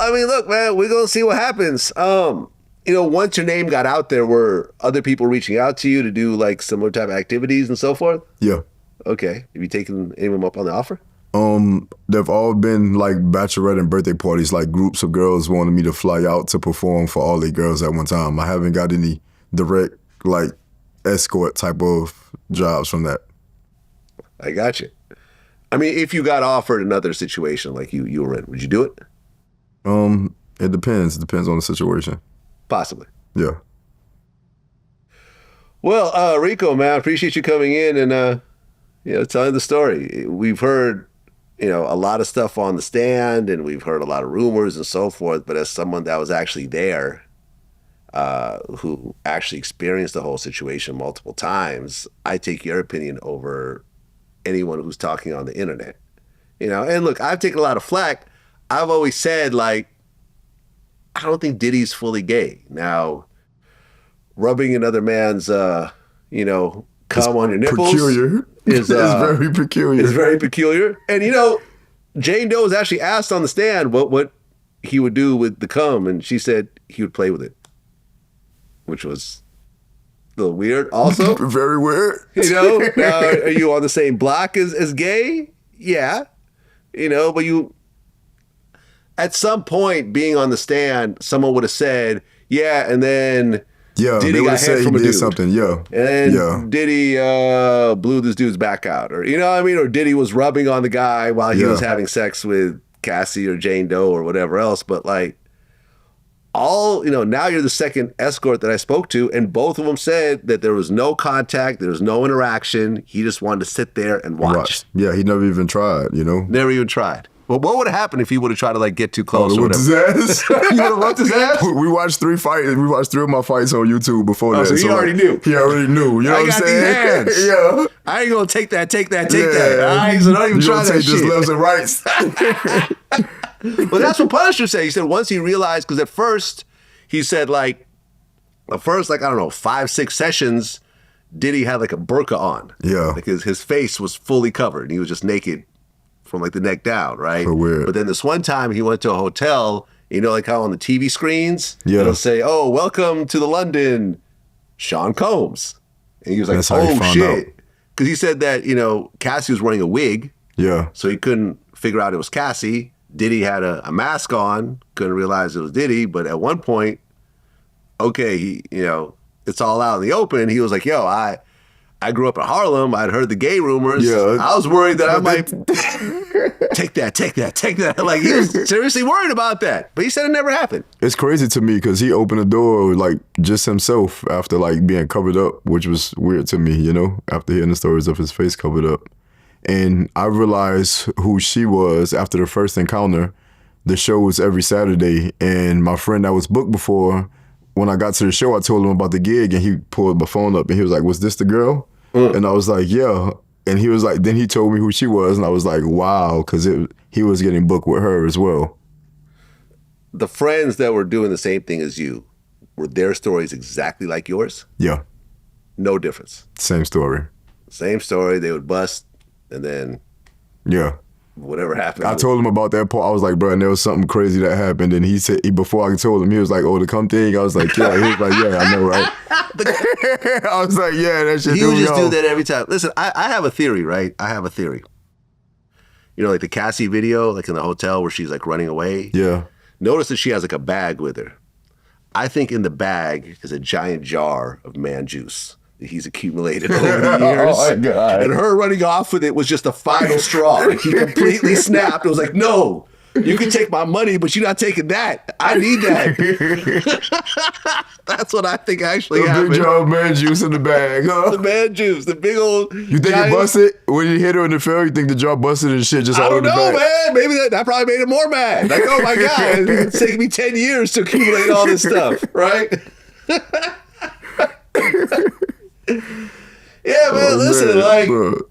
I mean, look, man, we're gonna see what happens. Once your name got out there, were other people reaching out to you to do like similar type of activities and so forth? Yeah. Okay. Have you taken anyone up on the offer? They've all been like bachelorette and birthday parties, like groups of girls wanted me to fly out to perform for all the girls at one time. I haven't got any direct like escort type of jobs from that. I got you. I mean, if you got offered another situation like you were in, would you do it? It depends. It depends on the situation. Possibly. Yeah. Well, Rico, man, appreciate you coming in and telling the story. We've heard a lot of stuff on the stand, and we've heard a lot of rumors and so forth. But as someone that was actually there, who actually experienced the whole situation multiple times, I take your opinion over anyone who's talking on the internet. And look, I've taken a lot of flack. I've always said, like, I don't think Diddy's fully gay. Now, rubbing another man's, cum on your nipples peculiar. Is very peculiar. It's very peculiar. And, Jane Doe was actually asked on the stand what he would do with the cum, and she said he would play with it, which was a little weird also. Very weird. Now, are you on the same block as gay? Yeah. But you, at some point being on the stand, someone would have said, yeah, and then Diddy got head from a dude. Something, yeah. And then Diddy blew this dude's back out, or or Diddy was rubbing on the guy while he was having sex with Cassie or Jane Doe or whatever else. But like, now you're the second escort that I spoke to, and both of them said that there was no contact, there was no interaction. He just wanted to sit there and watch. Yeah, he never even tried, Never even tried. Well, what would have happened if he would have tried to like get too close or whatever? His ass. You would have whooped his ass? We watched 3 fights. We watched 3 of my fights on YouTube before that. So he already knew. He already knew. You know what I'm saying? These hands. Yeah. I ain't gonna take that. All right, so don't even try that shit. Just lefts and rights. Well, that's what Punisher said. He said once he realized, because at first he said like, the first 5, 6 sessions, Diddy had like a burqa on. Yeah. Like his face was fully covered. He was just naked from like the neck down, right? So weird. But then this one time he went to a hotel, like how on the TV screens, it'll say, oh, welcome to the London, Sean Combs. And he was like, oh shit. Because he said that, Cassie was wearing a wig. Yeah. So he couldn't figure out it was Cassie. Diddy had a mask on, couldn't realize it was Diddy. But at one point, okay, it's all out in the open. He was like, yo, I grew up in Harlem. I'd heard the gay rumors. Yeah. I was worried that I might take that. Like, he was seriously worried about that. But he said it never happened. It's crazy to me because he opened the door like just himself after like being covered up, which was weird to me, after hearing the stories of his face covered up. And I realized who she was after the first encounter. The show was every Saturday. And my friend that was booked before, when I got to the show, I told him about the gig, and he pulled my phone up and he was like, was this the girl? And I was like, yeah. And he was like, then he told me who she was, and I was like, wow, because he was getting booked with her as well. The friends that were doing the same thing as you, were their stories exactly like yours? Yeah. No difference? Same story. Same story. They would bust, and then whatever happened. I told him about that part. I was like, bro, and there was something crazy that happened. And he said, before I told him, he was like, oh, the cum thing? I was like, yeah. He was like, yeah, I know, right? I was like, yeah, that shit. He would just do that every time. Listen, I have a theory, right? I have a theory. Like the Cassie video, like in the hotel where she's like running away. Yeah. Notice that she has like a bag with her. I think in the bag is a giant jar of man juice that he's accumulated over the years. Oh my God. And her running off with it was just the final straw. Like, he completely snapped. It was like, no, you can take my money, but you're not taking that. I need that. That's what I think actually happened. Big jar of man juice in the bag, huh? The man juice, the big old. You think it busted? When you hit her in the film, you think the jar busted and shit just I all don't in the know, bag? man. Maybe that probably made it more mad. Like, oh my God, it's taking me 10 years to accumulate all this stuff, right? Yeah, man, listen, man, like, bro.